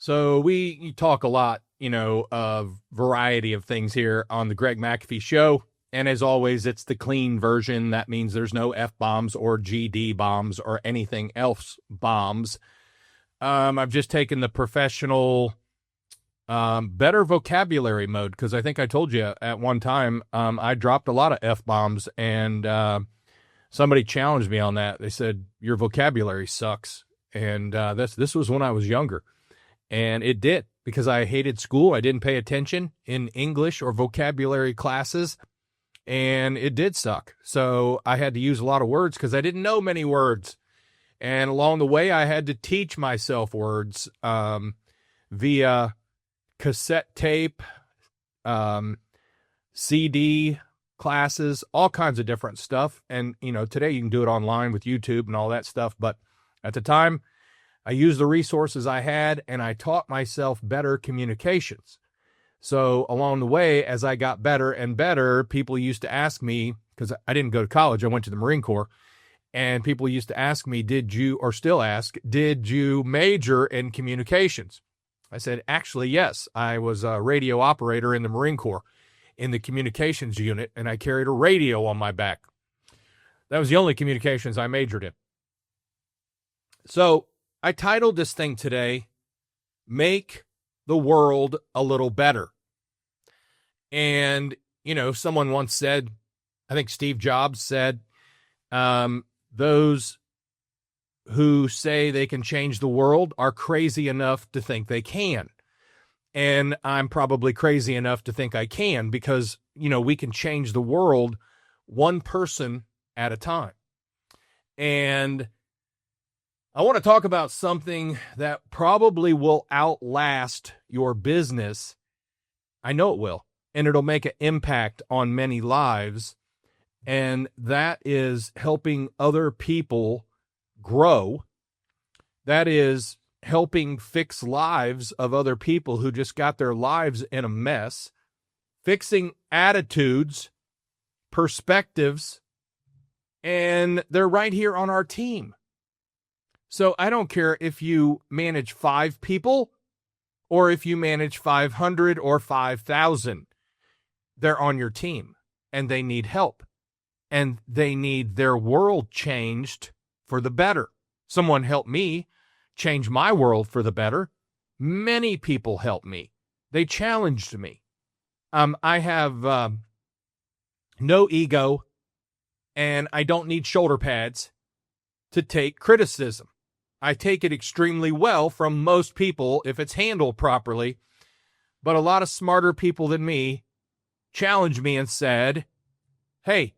So we talk a lot, of variety of things here on the Greg McAfee Show. And as always, it's the clean version. That means there's no F-bombs or GD bombs or anything else bombs. I've just taken the professional, better vocabulary mode because I think I told you at one time I dropped a lot of F-bombs and somebody challenged me on that. They said, your vocabulary sucks. And this was when I was younger. And it did, because I hated school. I didn't pay attention in English or vocabulary classes, and it did suck. So I had to use a lot of words because I didn't know many words. And along the way, I had to teach myself words via cassette tape, CD classes, all kinds of different stuff. And, today you can do it online with YouTube and all that stuff. But at the time, I used the resources I had, and I taught myself better communications. So along the way, as I got better and better, people used to ask me, because I didn't go to college, I went to the Marine Corps, and people used to ask me, did you major in communications? I said, actually, yes. I was a radio operator in the Marine Corps in the communications unit, and I carried a radio on my back. That was the only communications I majored in. So I titled this thing today, Make the World a Little Better. And, someone once said, I think Steve Jobs said, those who say they can change the world are crazy enough to think they can. And I'm probably crazy enough to think I can because, we can change the world one person at a time. And I want to talk about something that probably will outlast your business. I know it will, and it'll make an impact on many lives. And that is helping other people grow. That is helping fix lives of other people who just got their lives in a mess, fixing attitudes, perspectives, and they're right here on our team. So I don't care if you manage 5 people or if you manage 500 or 5,000. They're on your team and they need help and they need their world changed for the better. Someone helped me change my world for the better. Many people helped me. They challenged me. I have no ego and I don't need shoulder pads to take criticism. I take it extremely well from most people if it's handled properly, but a lot of smarter people than me challenged me and said, hey,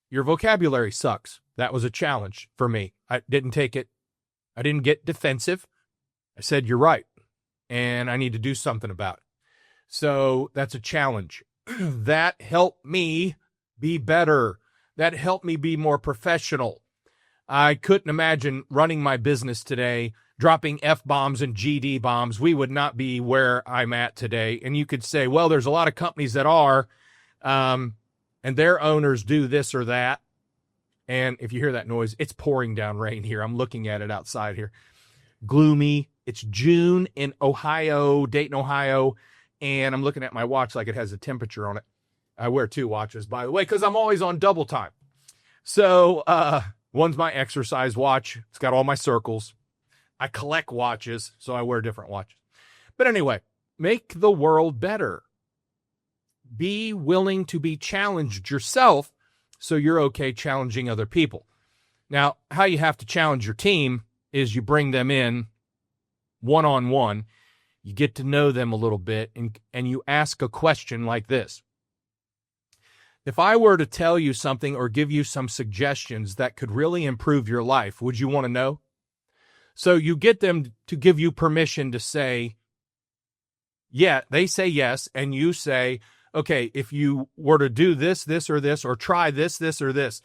your vocabulary sucks. That was a challenge for me. I didn't take it. I didn't get defensive. I said, you're right, and I need to do something about it. So that's a challenge. That helped me be better. That helped me be more professional. I couldn't imagine running my business today, dropping F-bombs and GD bombs. We would not be where I'm at today. And you could say, well, there's a lot of companies that are, and their owners do this or that. And if you hear that noise, it's pouring down rain here. I'm looking at it outside here. Gloomy. It's June in Ohio, Dayton, Ohio. And I'm looking at my watch like it has a temperature on it. I wear 2 watches, by the way, because I'm always on double time. So, one's my exercise watch. It's got all my circles. I collect watches, so I wear different watches. But anyway, make the world better. Be willing to be challenged yourself so you're okay challenging other people. Now, how you have to challenge your team is you bring them in one-on-one. You get to know them a little bit, and you ask a question like this. If I were to tell you something or give you some suggestions that could really improve your life, would you want to know? So you get them to give you permission to say, yeah, they say yes, and you say, okay, if you were to do this, this, or this, or try this, this, or this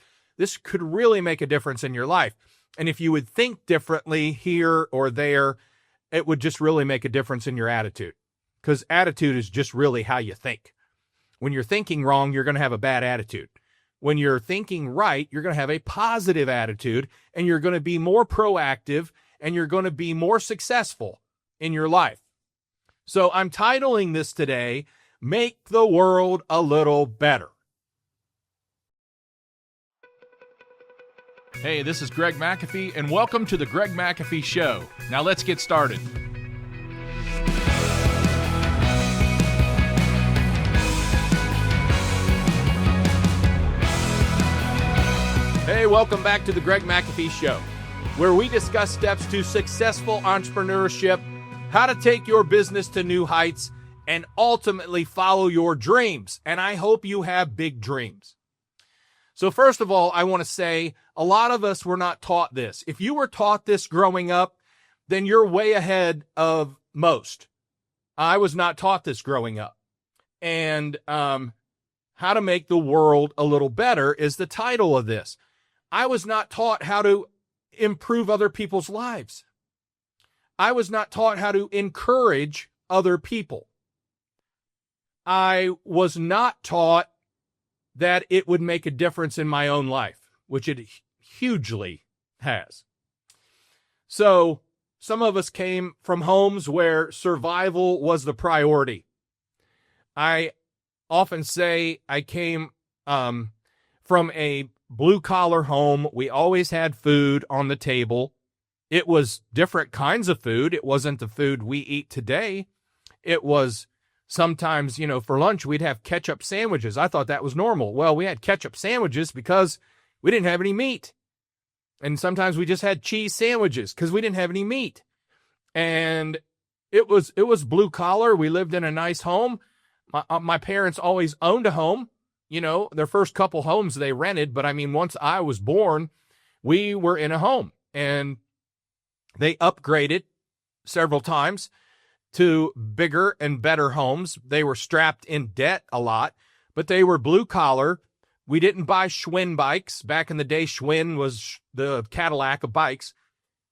could really make a difference in your life. And if you would think differently here or there, it would just really make a difference in your attitude. Because attitude is just really how you think. When you're thinking wrong, you're going to have a bad attitude. When you're thinking right, you're going to have a positive attitude, and you're going to be more proactive, and you're going to be more successful. in your life. So I'm titling this today, Make the World a Little Better. Hey, this is Greg McAfee, and welcome to the Greg McAfee Show. Now let's get started. Hey, welcome back to the Greg McAfee Show, where we discuss steps to successful entrepreneurship, how to take your business to new heights, and ultimately follow your dreams. And I hope you have big dreams. So first of all, I want to say a lot of us were not taught this. If you were taught this growing up, then you're way ahead of most. I was not taught this growing up. And how to make the world a little better is the title of this. I was not taught how to improve other people's lives. I was not taught how to encourage other people. I was not taught that it would make a difference in my own life, which it hugely has. So some of us came from homes where survival was the priority. I often say I came from a blue-collar home. We always had food on the table. It was different kinds of food. It wasn't the food we eat today. It was sometimes, for lunch, we'd have ketchup sandwiches. I thought that was normal. Well, we had ketchup sandwiches because we didn't have any meat. And sometimes we just had cheese sandwiches because we didn't have any meat. And it was blue collar. We lived in a nice home. My parents always owned a home. Their first couple homes they rented. But once I was born, we were in a home. And they upgraded several times to bigger and better homes. They were strapped in debt a lot, but they were blue collar. We didn't buy Schwinn bikes. Back in the day, Schwinn was the Cadillac of bikes.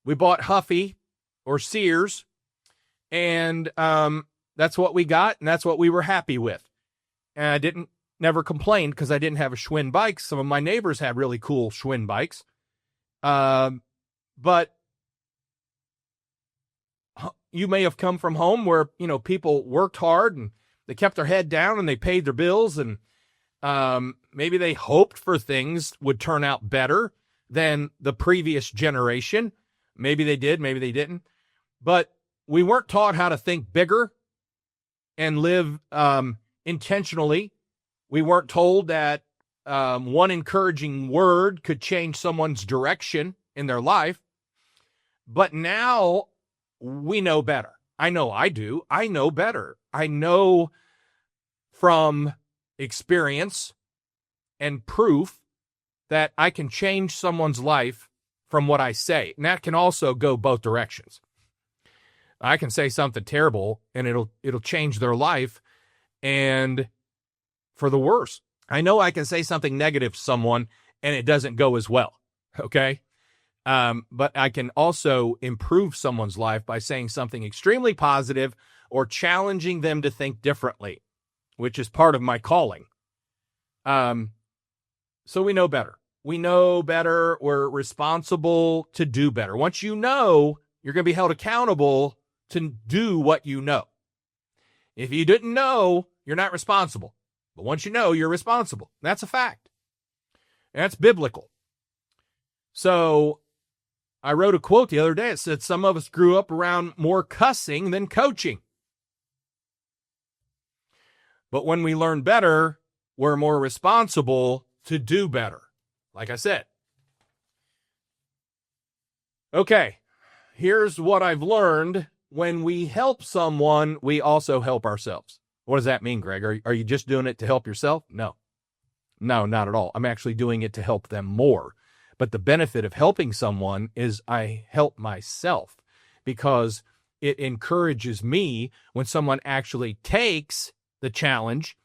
We bought Huffy or Sears, and that's what we got, and that's what we were happy with. And I never complained because I didn't have a Schwinn bike. Some of my neighbors had really cool Schwinn bikes. But you may have come from home where, people worked hard and they kept their head down and they paid their bills, and maybe they hoped for things would turn out better than the previous generation. Maybe they did, maybe they didn't. But we weren't taught how to think bigger and live intentionally. We weren't told that one encouraging word could change someone's direction in their life. But now we know better. I know I do. I know better. I know from experience and proof that I can change someone's life from what I say. And that can also go both directions. I can say something terrible and it'll change their life, and for the worse. I know I can say something negative to someone and it doesn't go as well. Okay? But I can also improve someone's life by saying something extremely positive or challenging them to think differently, which is part of my calling. So we know better. We know better. We're responsible to do better. Once you know, you're going to be held accountable to do what you know. If you didn't know, you're not responsible. But once you know, you're responsible. That's a fact. That's biblical. So I wrote a quote the other day. It said, some of us grew up around more cussing than coaching. But when we learn better, we're more responsible to do better. Like I said. Okay, here's what I've learned. When we help someone, we also help ourselves. What does that mean, Greg? Are you just doing it to help yourself? No, not at all. I'm actually doing it to help them more. But the benefit of helping someone is I help myself, because it encourages me when someone actually takes the challenge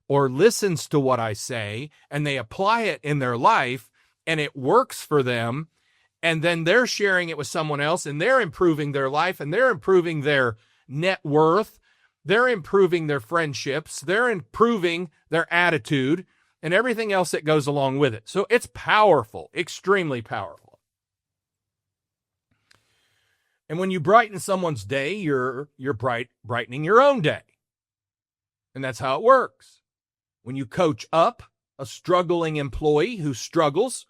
or listens to what I say and they apply it in their life and it works for them. And then they're sharing it with someone else and they're improving their life and they're improving their net worth. They're improving their friendships. They're improving their attitude and everything else that goes along with it. So it's powerful, extremely powerful. And when you brighten someone's day, you're brightening your own day. And that's how it works. When you coach up a struggling employee who struggles,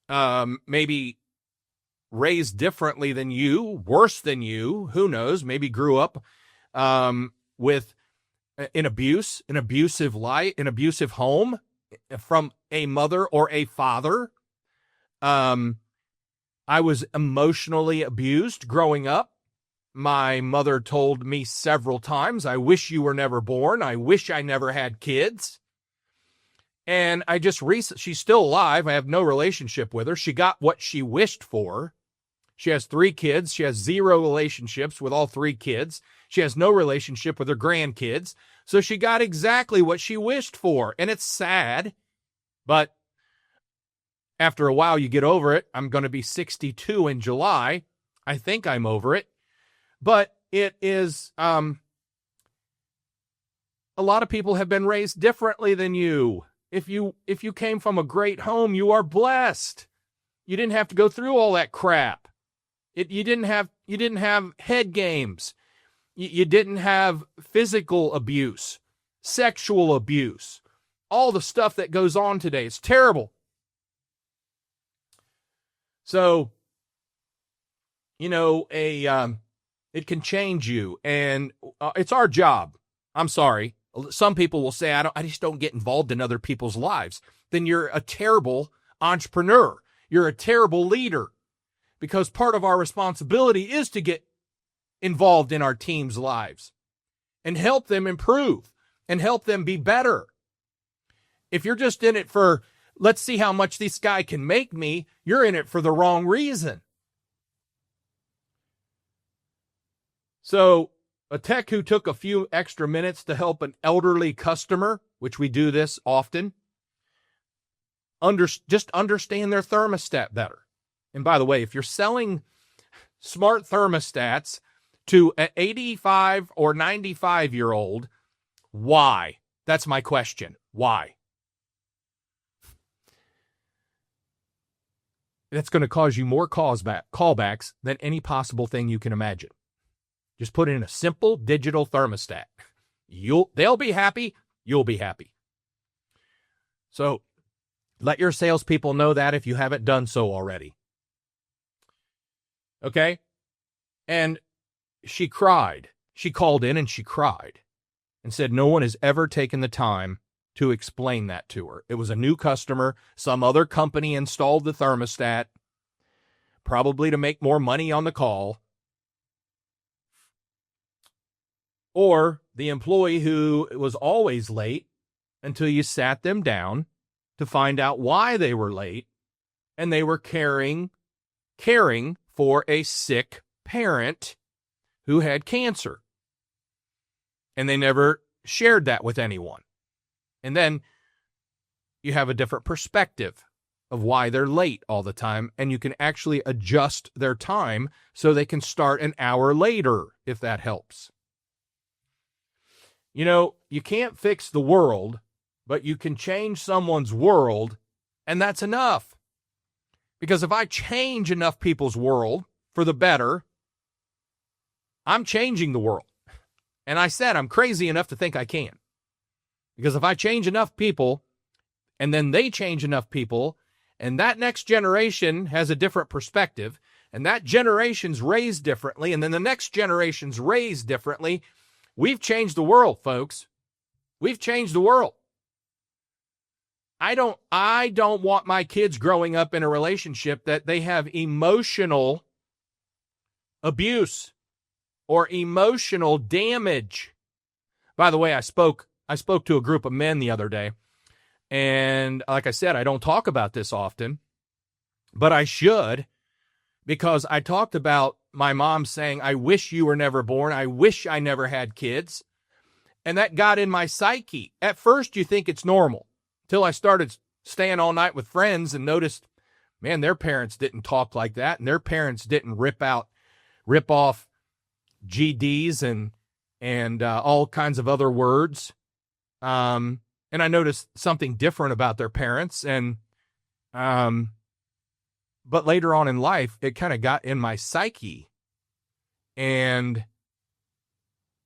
maybe raised differently than you, worse than you, who knows, maybe grew up with an abusive life, an abusive home from a mother or a father. I was emotionally abused growing up. My mother told me several times, I wish you were never born. I wish I never had kids. And I just she's still alive. I have no relationship with her. She got what she wished for. She has 3 kids. She has 0 relationships with all 3 kids. She has no relationship with her grandkids. So she got exactly what she wished for. And it's sad, but after a while you get over it. I'm going to be 62 in July. I think I'm over it. But it is, a lot of people have been raised differently than you. If you came from a great home, you are blessed. You didn't have to go through all that crap. You didn't have head games. You didn't have physical abuse, sexual abuse, all the stuff that goes on today. It's terrible. So, it can change you, and it's our job. I'm sorry. Some people will say, I just don't get involved in other people's lives. Then you're a terrible entrepreneur. You're a terrible leader, because part of our responsibility is to get involved in our team's lives and help them improve and help them be better. If you're just in it for, let's see how much this guy can make me, you're in it for the wrong reason. So a tech who took a few extra minutes to help an elderly customer, which we do this often, just understand their thermostat better. And by the way, if you're selling smart thermostats to an 85 or 95-year-old, why? That's my question. Why? That's going to cause you more callbacks than any possible thing you can imagine. Just put in a simple digital thermostat. They'll be happy. You'll be happy. So let your salespeople know that if you haven't done so already. Okay? And she cried. She called in and she cried and said no one has ever taken the time to explain that to her. It was a new customer. Some other company installed the thermostat, probably to make more money on the call. Or the employee who was always late until you sat them down to find out why they were late, and they were caring for a sick parent who had cancer. And they never shared that with anyone. And then you have a different perspective of why they're late all the time, and you can actually adjust their time so they can start an hour later, if that helps. You can't fix the world, but you can change someone's world, and that's enough. Because if I change enough people's world for the better, I'm changing the world. And I said I'm crazy enough to think I can. Because if I change enough people, and then they change enough people, and that next generation has a different perspective, and that generation's raised differently, and then the next generation's raised differently, we've changed the world, folks. We've changed the world. I don't want my kids growing up in a relationship that they have emotional abuse or emotional damage. By the way, I spoke to a group of men the other day, and like I said, I don't talk about this often, but I should, because I talked about my mom saying, I wish you were never born. I wish I never had kids. And that got in my psyche. At first, you think it's normal, till I started staying all night with friends and noticed, man, their parents didn't talk like that, and their parents didn't rip off GDs and all kinds of other words. And I noticed something different about their parents. But later on in life, it kind of got in my psyche And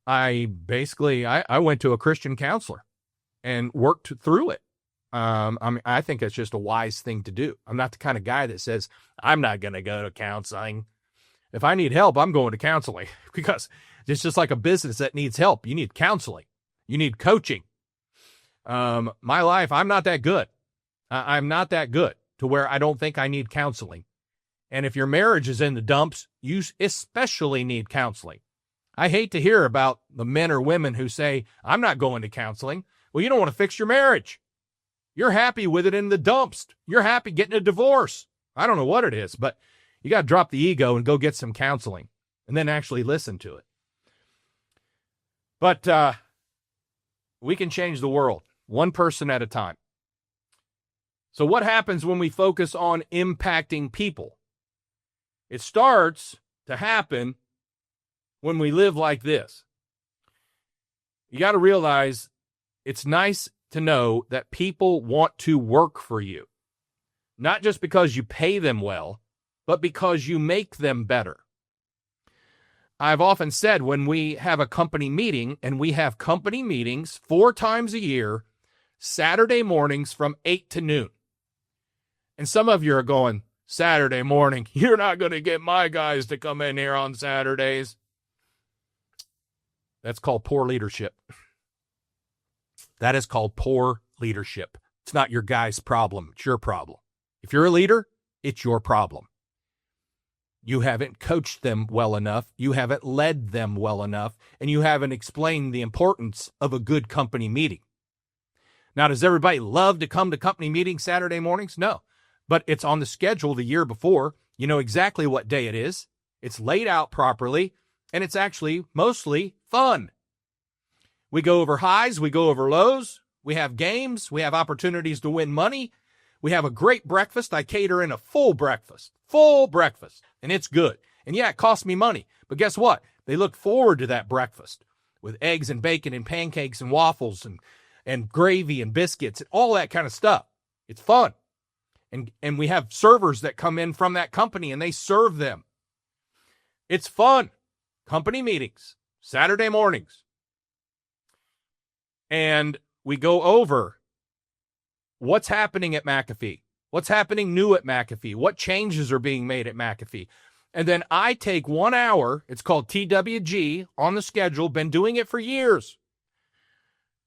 I went to a Christian counselor and worked through it. I think it's just a wise thing to do. I'm not the kind of guy that says, I'm not going to go to counseling. If I need help, I'm going to counseling, because it's just like a business that needs help. You need counseling. You need coaching. My life, I'm not that good. I'm not that good to where I don't think I need counseling. And if your marriage is in the dumps, you especially need counseling. I hate to hear about the men or women who say, I'm not going to counseling. Well, you don't want to fix your marriage. You're happy with it in the dumps. You're happy getting a divorce. I don't know what it is, but you got to drop the ego and go get some counseling and then actually listen to it. But we can change the world one person at a time. So what happens when we focus on impacting people? It starts to happen when we live like this. You got to realize it's nice to know that people want to work for you, not just because you pay them well, but because you make them better. I've often said, when we have a company meeting, and we have company meetings 4 times a year, Saturday mornings from 8 to noon. And some of you are going, Saturday morning, you're not going to get my guys to come in here on Saturdays. That's called poor leadership. That is called poor leadership. It's not your guy's problem. It's your problem. If you're a leader, it's your problem. You haven't coached them well enough. You haven't led them well enough. And you haven't explained the importance of a good company meeting. Now, does everybody love to come to company meetings Saturday mornings? No. But it's on the schedule the year before. You know exactly what day it is. It's laid out properly. And it's actually mostly fun. We go over highs. We go over lows. We have games. We have opportunities to win money. We have a great breakfast. I cater in a full breakfast. And it's good. And yeah, it costs me money. But guess what? They look forward to that breakfast with eggs and bacon and pancakes and waffles and gravy and biscuits and all that kind of stuff. It's fun. And we have servers that come in from that company and they serve them. It's fun. Company meetings, Saturday mornings. And we go over what's happening at McAfee. What's happening new at McAfee? What changes are being made at McAfee? And then I take 1 hour, it's called TWG, on the schedule, been doing it for years.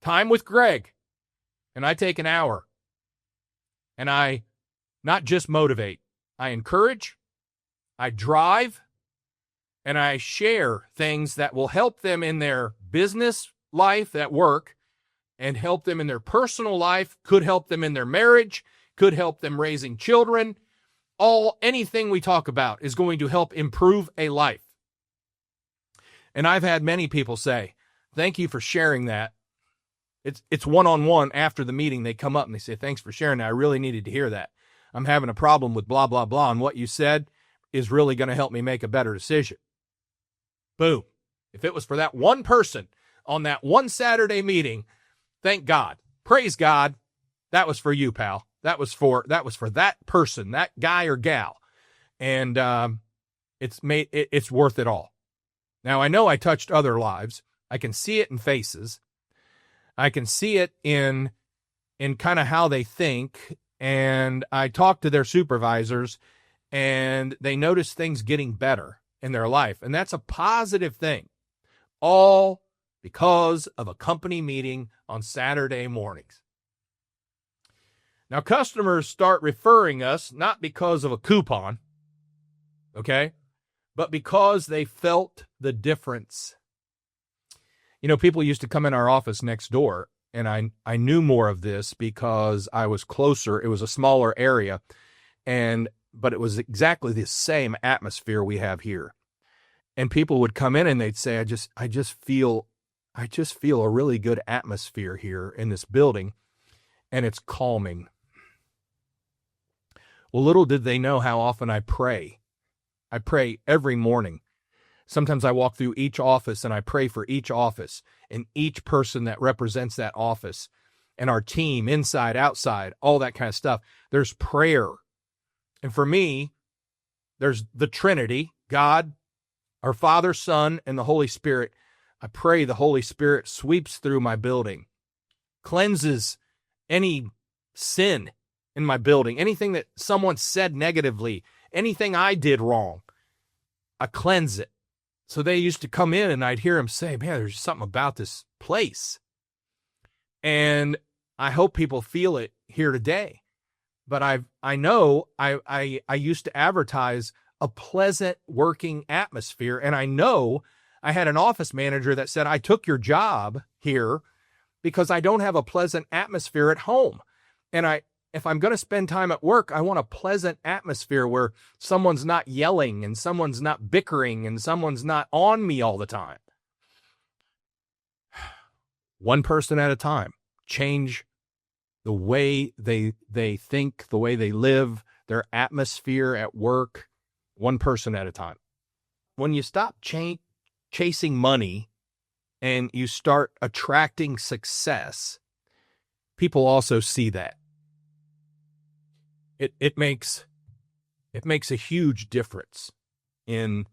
Time with Greg. And I take an hour. And I not just motivate, I encourage, I drive, and I share things that will help them in their business life at work and help them in their personal life, could help them in their marriage, could help them raising children. Anything we talk about is going to help improve a life. And I've had many people say, thank you for sharing that. It's one-on-one after the meeting. They come up and they say, thanks for sharing that. I really needed to hear that. I'm having a problem with blah, blah, blah. And what you said is really going to help me make a better decision. Boom. If it was for that one person on that one Saturday meeting, thank God. Praise God. That was for you, pal. That was for that person, that guy or gal. And it's worth it all. Now, I know I touched other lives. I can see it in faces. I can see it in kind of how they think. And I talk to their supervisors and they notice things getting better in their life. And that's a positive thing. All because of a company meeting on Saturday mornings. Now, customers start referring us not because of a coupon, okay, but because they felt the difference. You know, people used to come in our office next door, and I knew more of this because I was closer. It was a smaller area, but it was exactly the same atmosphere we have here. And people would come in and they'd say, I just feel a really good atmosphere here in this building, and it's calming. Well, little did they know how often I pray. I pray every morning. Sometimes I walk through each office and I pray for each office and each person that represents that office and our team, inside, outside, all that kind of stuff. There's prayer. And for me, there's the Trinity, God, Our Father, Son, and the Holy Spirit, I pray the Holy Spirit sweeps through my building, cleanses any sin in my building, anything that someone said negatively, anything I did wrong, I cleanse it. So they used to come in and I'd hear them say, man, there's something about this place. And I hope people feel it here today. But I know I used to advertise a pleasant working atmosphere. And I know I had an office manager that said, I took your job here because I don't have a pleasant atmosphere at home. And if I'm going to spend time at work, I want a pleasant atmosphere where someone's not yelling and someone's not bickering and someone's not on me all the time. One person at a time. Change the way they think, the way they live, their atmosphere at work, one person at a time. When you stop chasing money and you start attracting success, people also see that. It makes a huge difference in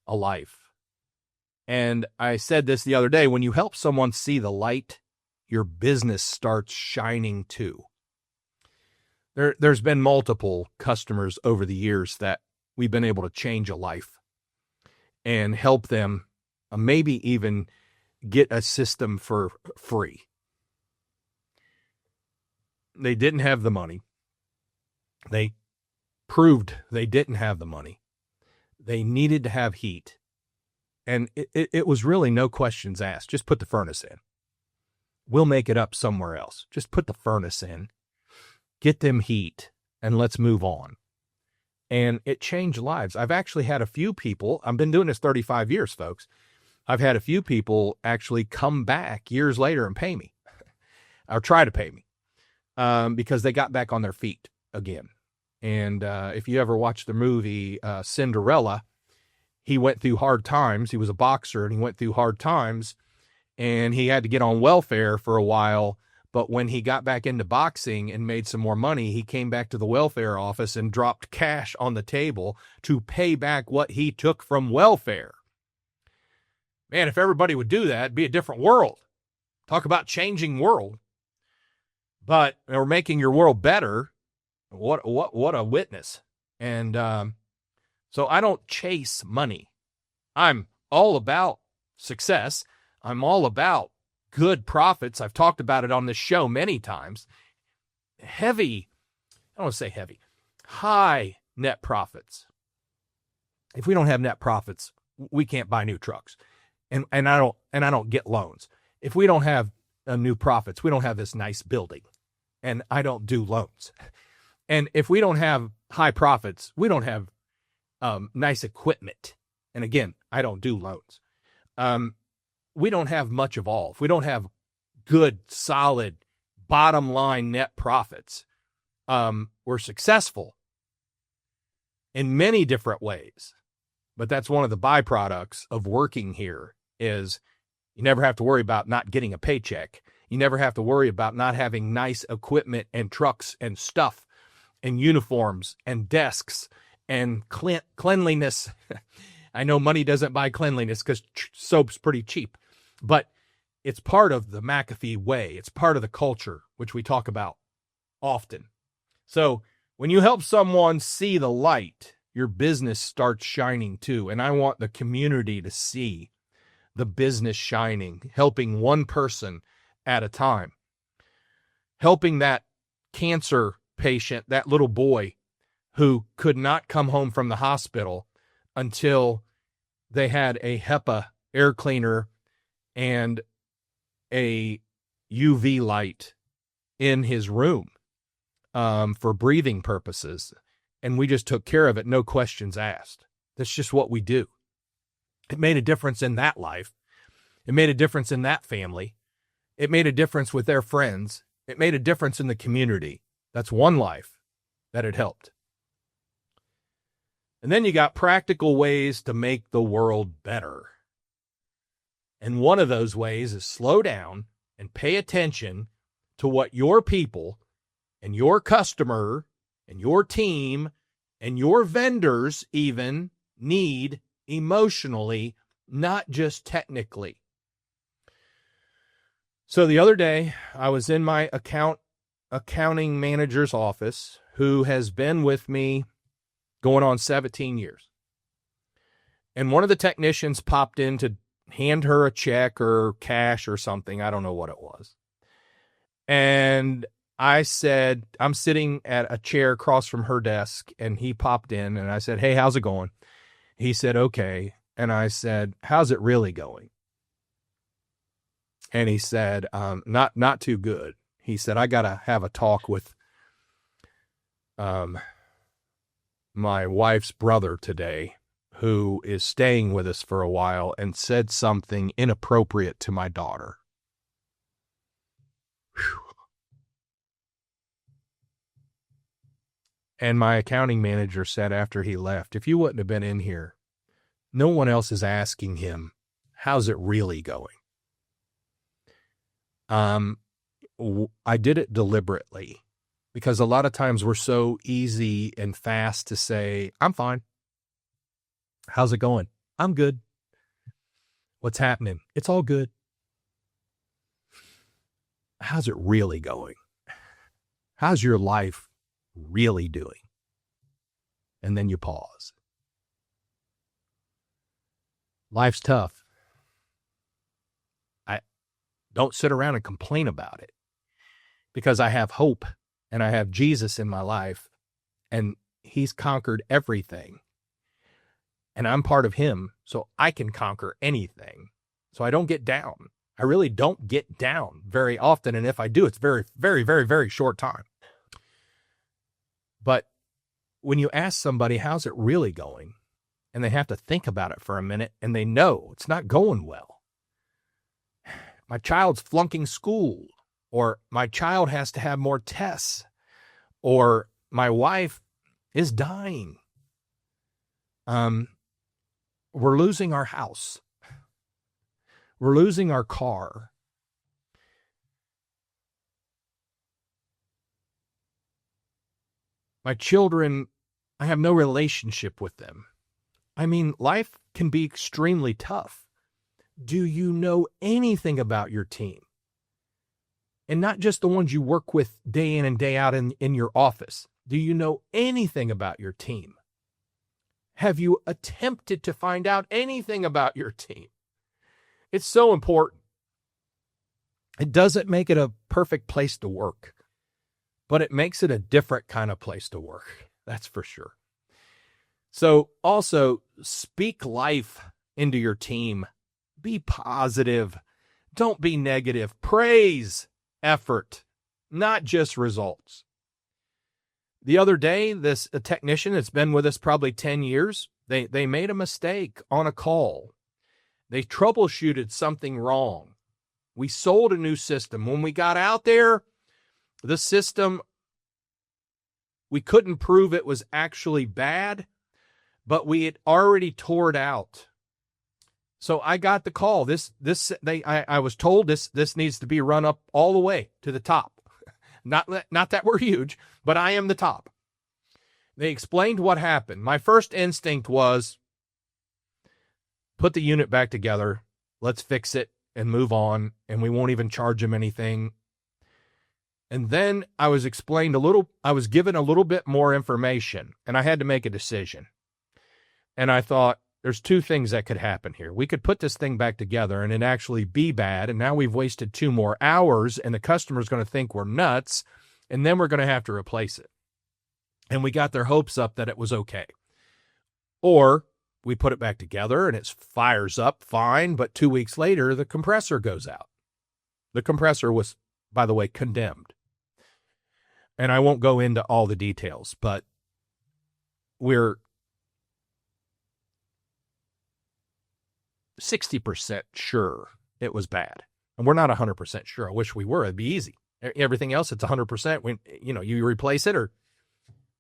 a life. And I said this the other day, when you help someone see the light, your business starts shining too. There's been multiple customers over the years that we've been able to change a life and help them maybe even get a system for free. They didn't have the money. They proved they didn't have the money. They needed to have heat. And it was really no questions asked. Just put the furnace in. We'll make it up somewhere else. Just put the furnace in. Get them heat, and let's move on. And it changed lives. I've actually had a few people, I've been doing this 35 years, folks. I've had a few people actually come back years later and pay me, or try to pay me, because they got back on their feet again. And if you ever watch the movie Cinderella, he went through hard times. He was a boxer, and he went through hard times, and he had to get on welfare for a while. But when he got back into boxing and made some more money, he came back to the welfare office and dropped cash on the table to pay back what he took from welfare. Man, if everybody would do that, it'd be a different world. Talk about changing world. But or making your world better. What a witness. And so I don't chase money. I'm all about success. I'm all about good profits. I've talked about it on this show many times. Heavy, I don't want to say heavy, high net profits. If we don't have net profits, we can't buy new trucks. And I don't get loans. If we don't have new profits, we don't have this nice building. And I don't do loans. And if we don't have high profits, we don't have nice equipment. And again, I don't do loans. We don't have much of all. If we don't have good, solid, bottom line net profits, we're successful in many different ways. But that's one of the byproducts of working here is you never have to worry about not getting a paycheck. You never have to worry about not having nice equipment and trucks and stuff and uniforms and desks and cleanliness. I know money doesn't buy cleanliness because soap's pretty cheap, but it's part of the McAfee way. It's part of the culture, which we talk about often. So when you help someone see the light, your business starts shining too. And I want the community to see the business shining, helping one person at a time, helping that cancer patient, that little boy who could not come home from the hospital until they had a HEPA air cleaner and a UV light in his room for breathing purposes. And we just took care of it, no questions asked. That's just what we do. It made a difference in that life. It made a difference in that family. It made a difference with their friends. It made a difference in the community. That's one life that it helped. And then you got practical ways to make the world better. And one of those ways is slow down and pay attention to what your people and your customer and your team and your vendors even need emotionally, not just technically. So the other day, I was in my accounting manager's office, who has been with me going on 17 years. And one of the technicians popped in to hand her a check or cash or something. I don't know what it was. And I said, I'm sitting at a chair across from her desk, and he popped in, and I said, hey, how's it going? He said, okay. And I said, how's it really going? And he said, not too good. He said, I got to have a talk with my wife's brother today, who is staying with us for a while and said something inappropriate to my daughter. Whew. And my accounting manager said after he left, if you wouldn't have been in here, no one else is asking him, how's it really going? I did it deliberately, because a lot of times we're so easy and fast to say, I'm fine. How's it going? I'm good. What's happening? It's all good. How's it really going? How's your life really doing? And then you pause. Life's tough. Don't sit around and complain about it, because I have hope and I have Jesus in my life, and he's conquered everything. And I'm part of him, so I can conquer anything. So I don't get down. I really don't get down very often. And if I do, it's very, very, very, very short time. But when you ask somebody, how's it really going? And they have to think about it for a minute, and they know it's not going well. My child's flunking school, or my child has to have more tests, or my wife is dying. We're losing our house. We're losing our car. My children, I have no relationship with them. I mean, life can be extremely tough. Do you know anything about your team? And not just the ones you work with day in and day out in your office. Do you know anything about your team? Have you attempted to find out anything about your team? It's so important. It doesn't make it a perfect place to work, but it makes it a different kind of place to work. That's for sure. So also speak life into your team. Be positive. Don't be negative. Praise effort, not just results. The other day, a technician that's been with us probably 10 years, they made a mistake on a call. They troubleshooted something wrong. We sold a new system. When we got out there, the system, we couldn't prove it was actually bad, but we had already tore it out. So I got the call. I was told this needs to be run up all the way to the top. Not that we're huge, but I am the top. They explained what happened. My first instinct was, put the unit back together. Let's fix it and move on, and we won't even charge them anything. And then I was given a little bit more information, and I had to make a decision. And I thought, there's two things that could happen here. We could put this thing back together and it actually be bad, and now we've wasted 2 more hours, and the customer's going to think we're nuts, and then we're going to have to replace it. And we got their hopes up that it was okay. Or we put it back together and it fires up fine, but 2 weeks later, the compressor goes out. The compressor was, by the way, condemned. And I won't go into all the details, but we're 60% sure it was bad. And we're not 100% sure. I wish we were. It'd be easy. Everything else, it's 100%. When, you replace it or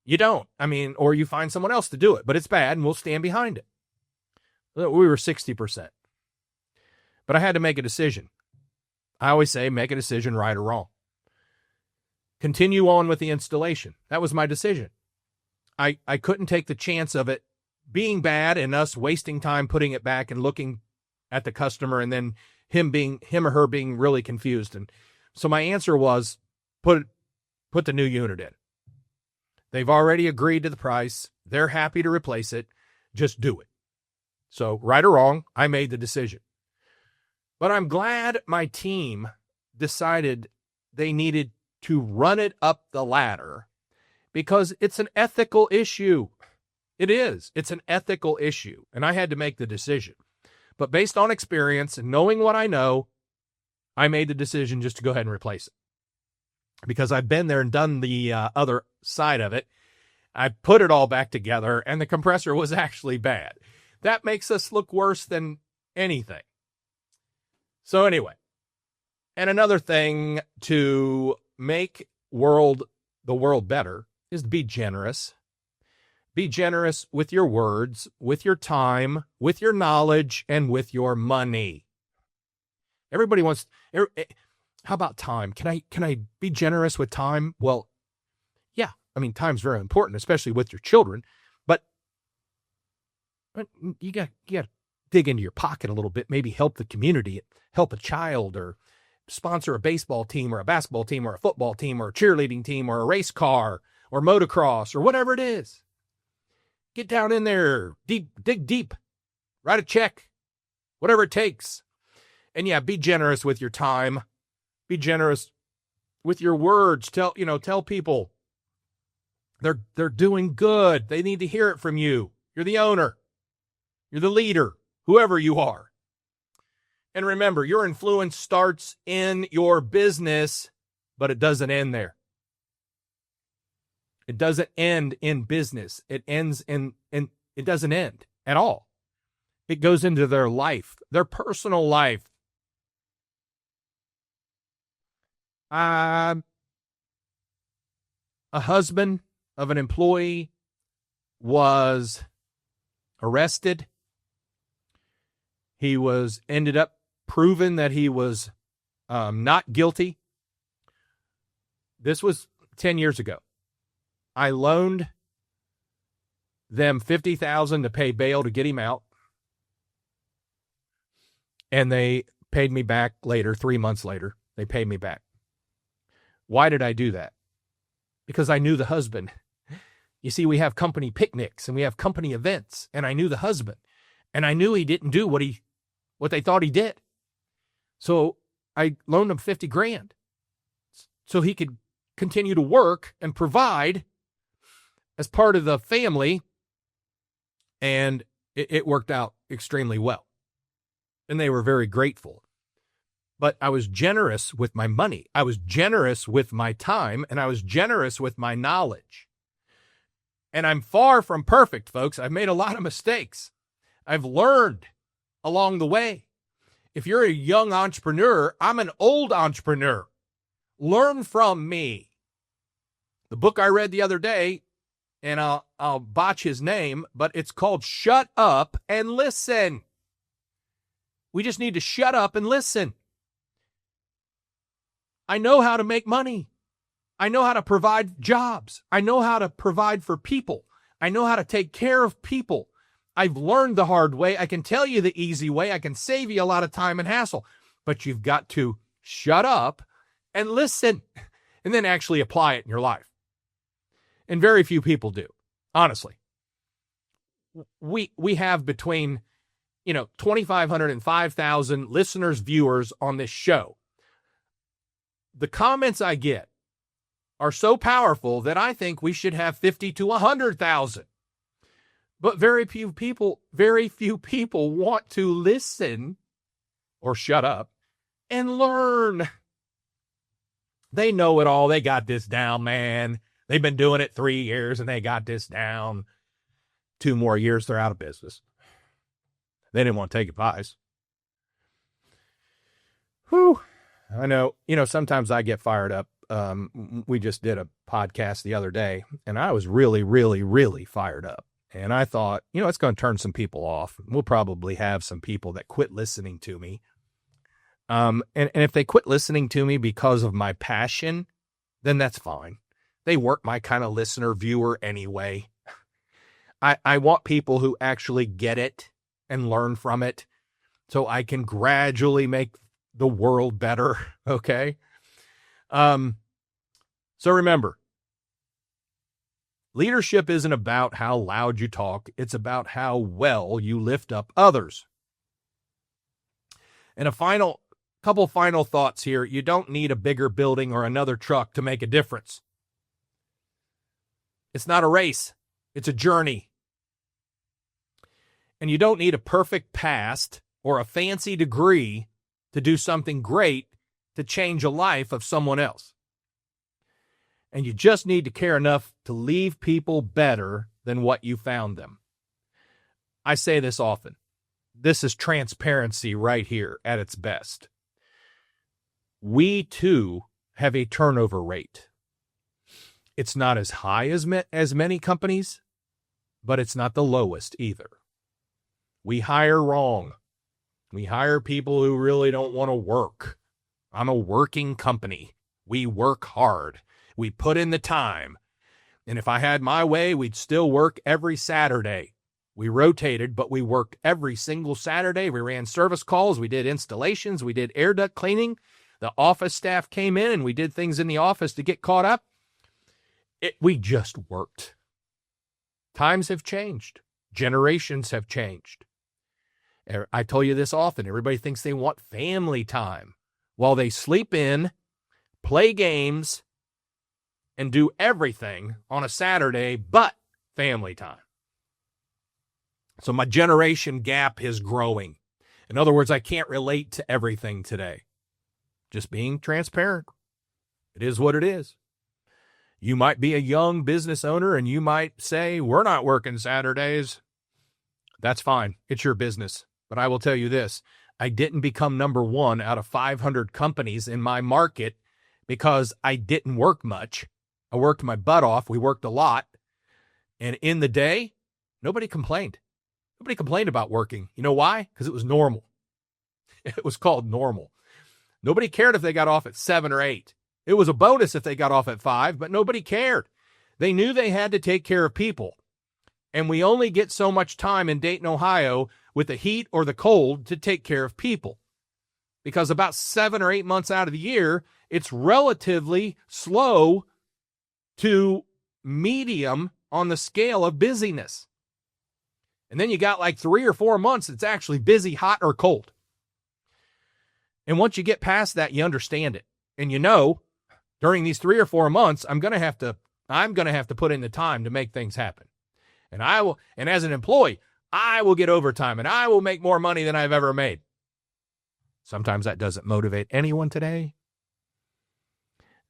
you don't. I mean, or you find someone else to do it, but it's bad and we'll stand behind it. We were 60%. But I had to make a decision. I always say, make a decision, right or wrong. Continue on with the installation. That was my decision. I couldn't take the chance of it being bad and us wasting time putting it back and looking at the customer, and then him or her being really confused. And so my answer was put the new unit in. They've already agreed to the price. They're happy to replace it. Just do it. So right or wrong, I made the decision. But I'm glad my team decided they needed to run it up the ladder, because it's an ethical issue. It is. It's an ethical issue. And I had to make the decision. But based on experience and knowing what I know, I made the decision just to go ahead and replace it. Because I've been there and done the other side of it. I put it all back together, and the compressor was actually bad. That makes us look worse than anything. So anyway, and another thing to make the world better is to be generous. Be generous with your words, with your time, with your knowledge, and with your money. Everybody wants, how about time? Can I be generous with time? Well, yeah, I mean, time's very important, especially with your children, but you got to dig into your pocket a little bit, maybe help the community, help a child, or sponsor a baseball team or a basketball team or a football team or a cheerleading team or a race car or motocross or whatever it is. Get down in there, dig deep, write a check, whatever it takes. And yeah, be generous with your time. Be generous with your words. Tell people they're doing good. They need to hear it from you. You're the owner. You're the leader, whoever you are. And remember, your influence starts in your business, but it doesn't end there. It doesn't end in business. It ends it doesn't end at all. It goes into their life, their personal life. A husband of an employee was arrested. He ended up proven that he was not guilty. This was 10 years ago. I loaned them $50,000 to pay bail to get him out. And they paid me back later, 3 months later. They paid me back. Why did I do that? Because I knew the husband. You see, we have company picnics and we have company events, and I knew the husband. And I knew he didn't do what they thought he did. So I loaned him $50,000 so he could continue to work and provide as part of the family, and it worked out extremely well. And they were very grateful. But I was generous with my money. I was generous with my time, and I was generous with my knowledge. And I'm far from perfect, folks. I've made a lot of mistakes. I've learned along the way. If you're a young entrepreneur, I'm an old entrepreneur. Learn from me. The book I read the other day, and I'll botch his name, but it's called Shut Up and Listen. We just need to shut up and listen. I know how to make money. I know how to provide jobs. I know how to provide for people. I know how to take care of people. I've learned the hard way. I can tell you the easy way. I can save you a lot of time and hassle. But you've got to shut up and listen, and then actually apply it in your life. And very few people do, honestly. We have between 2,500 and 5,000 listeners, viewers on this show. The comments I get are so powerful that I think we should have 50 to 100,000. But very few people want to listen or shut up and learn. They know it all. They got this down, man. They've been doing it 3 years and they got this down. 2 more years, they're out of business. They didn't want to take advice. Whew. I know, sometimes I get fired up. We just did a podcast the other day, and I was really, really, really fired up. And I thought, it's going to turn some people off. We'll probably have some people that quit listening to me. And if they quit listening to me because of my passion, then that's fine. They weren't my kind of listener, viewer anyway. I want people who actually get it and learn from it so I can gradually make the world better, okay? So remember, leadership isn't about how loud you talk. It's about how well you lift up others. And a couple final thoughts here. You don't need a bigger building or another truck to make a difference. It's not a race. It's a journey. And you don't need a perfect past or a fancy degree to do something great to change a life of someone else. And you just need to care enough to leave people better than what you found them. I say this often. This is transparency right here at its best. We, too, have a turnover rate. It's not as high as many companies, but it's not the lowest either. We hire wrong. We hire people who really don't want to work. I'm a working company. We work hard. We put in the time. And if I had my way, we'd still work every Saturday. We rotated, but we worked every single Saturday. We ran service calls. We did installations. We did air duct cleaning. The office staff came in and we did things in the office to get caught up. We just worked. Times have changed. Generations have changed. I tell you this often. Everybody thinks they want family time while they sleep in, play games, and do everything on a Saturday but family time. So my generation gap is growing. In other words, I can't relate to everything today. Just being transparent. It is what it is. You might be a young business owner and you might say, we're not working Saturdays. That's fine. It's your business. But I will tell you this. I didn't become number one out of 500 companies in my market because I didn't work much. I worked my butt off. We worked a lot. And in the day, nobody complained. Nobody complained about working. You know why? Because it was normal. It was called normal. Nobody cared if they got off at 7 or 8. It was a bonus if they got off at 5, but nobody cared. They knew they had to take care of people. And we only get so much time in Dayton, Ohio, with the heat or the cold to take care of people. Because about 7 or 8 months out of the year, it's relatively slow to medium on the scale of busyness. And then you got like 3 or 4 months it's actually busy, hot, or cold. And once you get past that, you understand it. And you know, during these 3 or 4 months, I'm going to have to put in the time to make things happen. And as an employee, I will get overtime and I will make more money than I've ever made. Sometimes that doesn't motivate anyone today.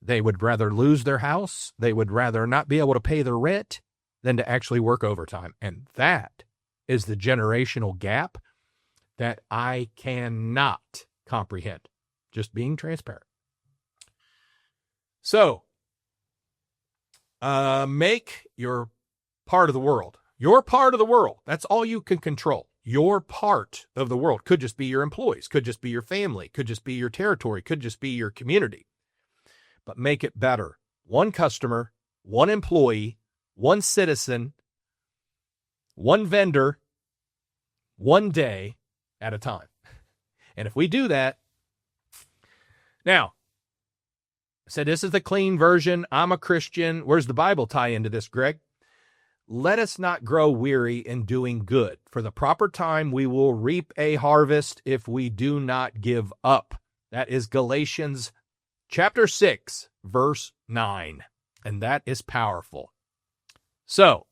They would rather lose their house. They would rather not be able to pay their rent than to actually work overtime. And that is the generational gap that I cannot comprehend. Just being transparent. So, make your part of the world. Your part of the world. That's all you can control. Your part of the world could just be your employees, could just be your family, could just be your territory, could just be your community. But make it better. One customer, one employee, one citizen, one vendor, one day at a time. And if we do that, now, I said this is the clean version. I'm a Christian. Where's the Bible tie into this, Greg? Let us not grow weary in doing good. For the proper time, we will reap a harvest if we do not give up. That is Galatians chapter 6, verse 9. And that is powerful. So,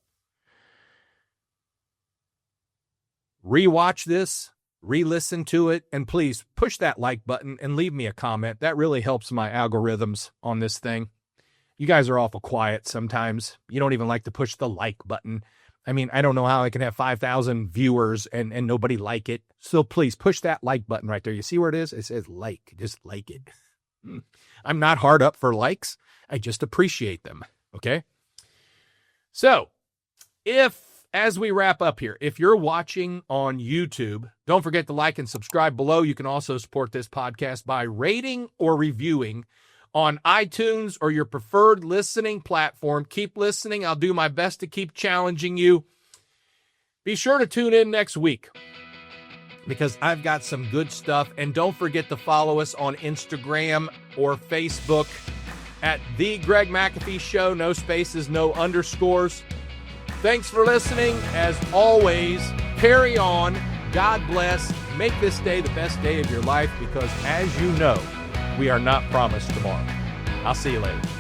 rewatch this, re-listen to it, and please push that like button and leave me a comment. That really helps my algorithms on this thing. You guys are awful quiet sometimes. You don't even like to push the like button. I mean, I don't know how I can have 5,000 viewers and nobody like it. So please push that like button right there. You see where it is? It says like. Just like it. I'm not hard up for likes. I just appreciate them. Okay? So, as we wrap up here, if you're watching on YouTube, don't forget to like and subscribe below. You can also support this podcast by rating or reviewing on iTunes or your preferred listening platform. Keep listening. I'll do my best to keep challenging you. Be sure to tune in next week because I've got some good stuff. And don't forget to follow us on Instagram or Facebook at The Greg McAfee Show. No spaces, no underscores. Thanks for listening. As always, carry on. God bless. Make this day the best day of your life because, as you know, we are not promised tomorrow. I'll see you later.